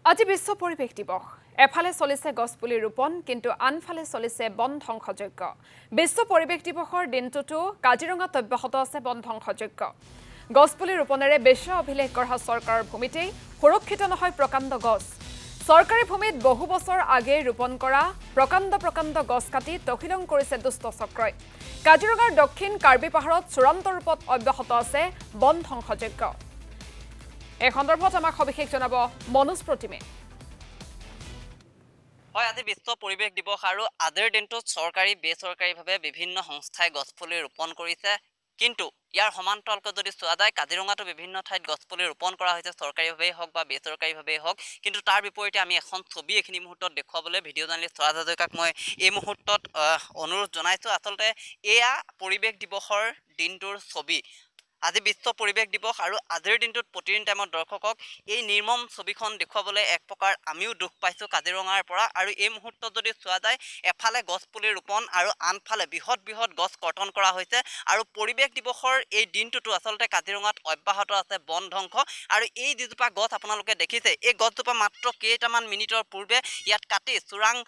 আজি বিশ্ব পৰিৱেশ দিৱস এফালে চলিছে গছপুলি ৰোপণ কিন্তু আনফালে চলিছে বন ধ্বংসযজ্ঞ বিশ্ব পৰিৱেশ দিৱসৰ দিনটোতো কাজিৰঙাত অব্যাহত আছে বন ধ্বংসযজ্ঞ গছপুলি ৰোপণেৰে বিশ্ব অভিলেখ গঢ়া চৰকাৰৰ ভূমিতেই সুৰক্ষিত নহয় প্ৰকাণ্ড গছ চৰকাৰী ভূমিত বহু বছৰ আগে ৰোপণ কৰা প্ৰকাণ্ড গছ কাটি তহিলং কৰিছে দুষ্ট চক্ৰই কাজিৰঙাৰ দক্ষিণ কাৰ্বি পাহাৰত চূড়ান্ত ৰূপত অব্যাহত আছে বন ধ্বংসযজ্ঞ এই সন্দৰ্ভত আমাক সবিশেষ জনাব মনোজ প্ৰতিমে হয় আজি বিশ্ব পৰিৱেশ দিৱস আৰু আজিৰ দিনটোত চৰকাৰী বেচৰকাৰীভাৱে বিভিন্ন সংস্থাই গছপুলি ৰোপণ কৰিছে কিন্তু ইয়াৰ সমান্তৰালকৈ যদি চোৱা যায় কাজিৰঙাতো বিভিন্ন ঠাইত গছপুলি ৰোপণ কৰা হৈছে চৰকাৰীভাৱেই হওক বা বেচৰকাৰীভাৱেই হওক কিন্তু তাৰ বিপৰীতে আমি এখন ছবি এইখিনি মুহূৰ্তত দেখুৱাবলৈ ভিডিঅ' জাৰ্নেলিষ্ট স্বৰাজ হাজৰিকাক মই এই মুহূৰ্তত অনুৰোধ জনাইছোঁ আচলতে এয়া পৰিৱেশ দিৱসৰ দিনটোৰ ছবি আজি বিশ্ব পৰিৱেশ দিৱস আৰু আজিৰ দিনটোত প্ৰতিদিন টাইমত দৰ্শকক এই নিৰ্মম ছবিখন দেখুৱাবলৈ এক প্ৰকাৰ আমিও দুখ পাইছোঁ কাজিৰঙাৰ পৰা আৰু এই মুহূৰ্তত যদি চোৱা যায় এফালে গছপুলি ৰোপণ আৰু আনফালে বৃহৎ গছ কৰ্তন কৰা হৈছে আৰু পৰিৱেশ দিৱসৰ এই দিনটোতো আচলতে কাজিৰঙাত অব্যাহত আছে বন ধ্বংস আৰু এই যিজোপা গছ আপোনালোকে দেখিছে এই গছজোপা মাত্ৰ কেইটামান মিনিটৰ পূৰ্বে ইয়াত কাটি চোৰাং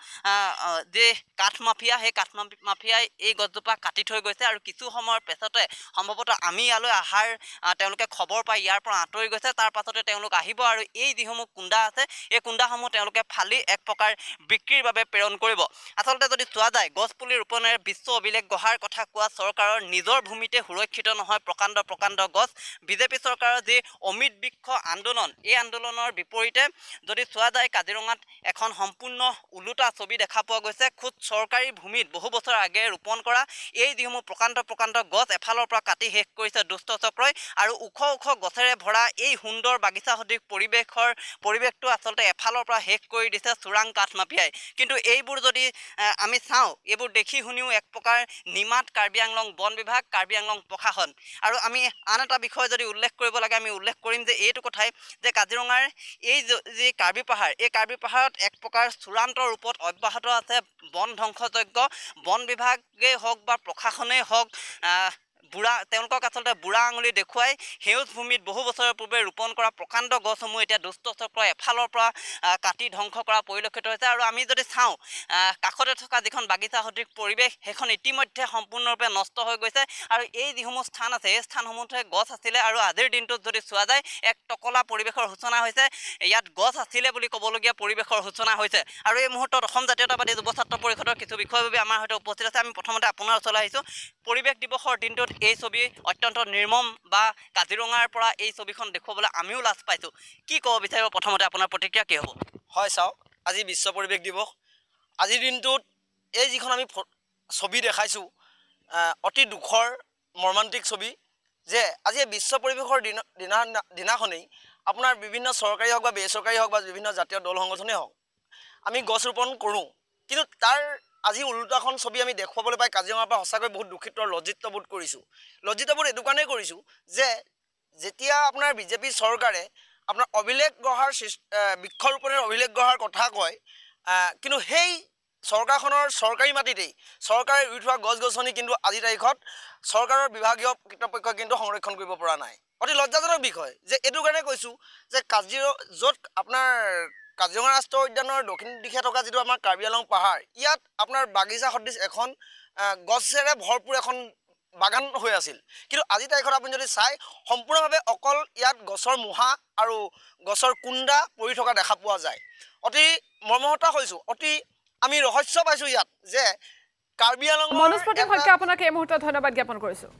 যে কাঠ মাফিয়া সেই কাঠ মাফিয়াই এই গছজোপা কাটি থৈ গৈছে আৰু কিছু সময়ৰ পিছতে সম্ভৱতঃ আমি ইয়ালৈ আহাৰ তেওঁলোকে খবৰ পাই ইয়াৰ পৰা আঁতৰি গৈছে তাৰ পাছতে তেওঁলোক আহিব আৰু এই যিসমূহ কুণ্ডা আছে এই কুণ্ডাসমূহ তেওঁলোকে ফালি এক প্ৰকাৰ বিক্ৰীৰ বাবে প্ৰেৰণ কৰিব আচলতে যদি চোৱা যায় গছপুলি ৰোপণেৰে বিশ্ব অভিলেখ গঢ়াৰ কথা কোৱা চৰকাৰৰ নিজৰ ভূমিতে সুৰক্ষিত নহয় প্ৰকাণ্ড গছ বিজেপি চৰকাৰৰ যি অমিত বৃক্ষ আন্দোলন এই আন্দোলনৰ বিপৰীতে যদি চোৱা যায় কাজিৰঙাত এখন সম্পূৰ্ণ ওলোটা ছবি দেখা পোৱা গৈছে খুদ চৰকাৰী ভূমিত বহু বছৰ আগে ৰোপণ কৰা এই যিসমূহ প্ৰকাণ্ড গছ এফালৰ পৰা কাটি শেষ কৰিছে দুষ্ট চক্ৰই আৰু ওখ গছেৰে ভৰা এই সুন্দৰ বাগিচা সদৃশ পৰিৱেশটো আচলতে এফালৰ পৰা শেষ কৰি দিছে চোৰাং কাঠ মাফিয়াই কিন্তু এইবোৰ যদি আমি চাওঁ এইবোৰ দেখি শুনিও এক প্ৰকাৰ নিমাত কাৰ্বি আংলং বন বিভাগ কাৰ্বি আংলং প্ৰশাসন আৰু আমি আন এটা বিষয় যদি উল্লেখ কৰিব লাগে আমি উল্লেখ কৰিম যে এইটো কথাই যে কাজিৰঙাৰ এই যি কাৰ্বি পাহাৰ এই কাৰ্বি পাহাৰত এক প্ৰকাৰ চূড়ান্ত ৰূপত অব্যাহত আছে বন ধ্বংসযজ্ঞ বন বিভাগেই হওক বা প্ৰশাসনেই হওক তেওঁলোকক আচলতে বুঢ়া আঙুলি দেখুৱাই সেউজ ভূমিত বহু বছৰৰ পূৰ্বে ৰোপণ কৰা প্ৰকাণ্ড গছসমূহ এতিয়া দুষ্ট চক্ৰই এফালৰ পৰা কাটি ধ্বংস কৰা পৰিলক্ষিত হৈছে আৰু আমি যদি চাওঁ কাষতে থকা যিখন বাগিচা সদৃশ পৰিৱেশ সেইখন ইতিমধ্যে সম্পূৰ্ণৰূপে নষ্ট হৈ গৈছে আৰু এই যিসমূহ স্থান আছে এই স্থানসমূহতে গছ আছিলে আৰু আজিৰ দিনটোত যদি চোৱা যায় এক টকলা পৰিৱেশৰ সূচনা হৈছে ইয়াত গছ আছিলে বুলি ক'বলগীয়া পৰিৱেশৰ সূচনা হৈছে আৰু এই মুহূৰ্তত অসম জাতীয়তাবাদী যুৱ ছাত্ৰ পৰিষদৰ কিছু বিষয়ৰ বাবে আমাৰ সৈতে উপস্থিত আছে আমি প্ৰথমতে আপোনাৰ ওচৰলৈ আহিছোঁ পৰিৱেশ দিৱসৰ দিনটোত এই ছবি অত্যন্ত নিৰ্মম বা কাজিৰঙাৰ পৰা এই ছবিখন দেখুৱাবলৈ আমিও লাজ পাইছোঁ কি ক'ব বিচাৰিব প্ৰথমতে আপোনাৰ প্ৰতিক্ৰিয়া কি হ'ব হয় চাওক আজি বিশ্ব পৰিৱেশ দিৱস আজিৰ দিনটোত এই যিখন আমি ছবি দেখাইছোঁ অতি দুখৰ মৰ্মান্তিক ছবি যে আজি বিশ্ব পৰিৱেশৰ দিনাখনেই আপোনাৰ বিভিন্ন চৰকাৰী হওক বা বেচৰকাৰী হওক বা বিভিন্ন জাতীয় দল সংগঠনেই হওক আমি গছ ৰোপণ কৰোঁ কিন্তু তাৰ আজি ওলোটাখন ছবি আমি দেখুৱাবলৈ পাই কাজিৰঙাৰ পৰা সঁচাকৈ বহুত দুখিত লজ্জিত বোধ কৰিছোঁ এইটো কাৰণেই কৰিছোঁ যে যেতিয়া আপোনাৰ বিজেপি চৰকাৰে আপোনাৰ অভিলেখ গঢ়াৰ বৃক্ষৰোপণৰ অভিলেখ গঢ়াৰ কথা কয় কিন্তু সেই চৰকাৰখনৰ চৰকাৰী মাটিতেই চৰকাৰে ৰুই থোৱা গছ গছনি কিন্তু আজিৰ তাৰিখত চৰকাৰৰ বিভাগীয় কৰ্তৃপক্ষই কিন্তু সংৰক্ষণ কৰিব পৰা নাই অতি লজ্জাজনক বিষয় যে এইটো কাৰণে কৈছোঁ যে য'ত আপোনাৰ কাজিৰঙা ৰাষ্ট্ৰীয় উদ্যানৰ দক্ষিণ দিশে থকা যিটো আমাৰ কাৰ্বি আংলং পাহাৰ ইয়াত আপোনাৰ বাগিচা সদৃশ এখন গছেৰে ভৰপূৰ এখন বাগান হৈ আছিল কিন্তু আজি তাৰিখত আপুনি যদি চাই সম্পূৰ্ণভাৱে অকল ইয়াত গছৰ মুহা আৰু গছৰ কুণ্ডা পৰি থকা দেখা পোৱা যায় অতি মৰ্মাহত হৈছোঁ অতি আমি ৰহস্য পাইছোঁ ইয়াত যে কাৰ্বি আংলং মনোজ প্ৰতিম আপোনাক এই মুহূৰ্তত ধন্যবাদ জ্ঞাপন কৰিছোঁ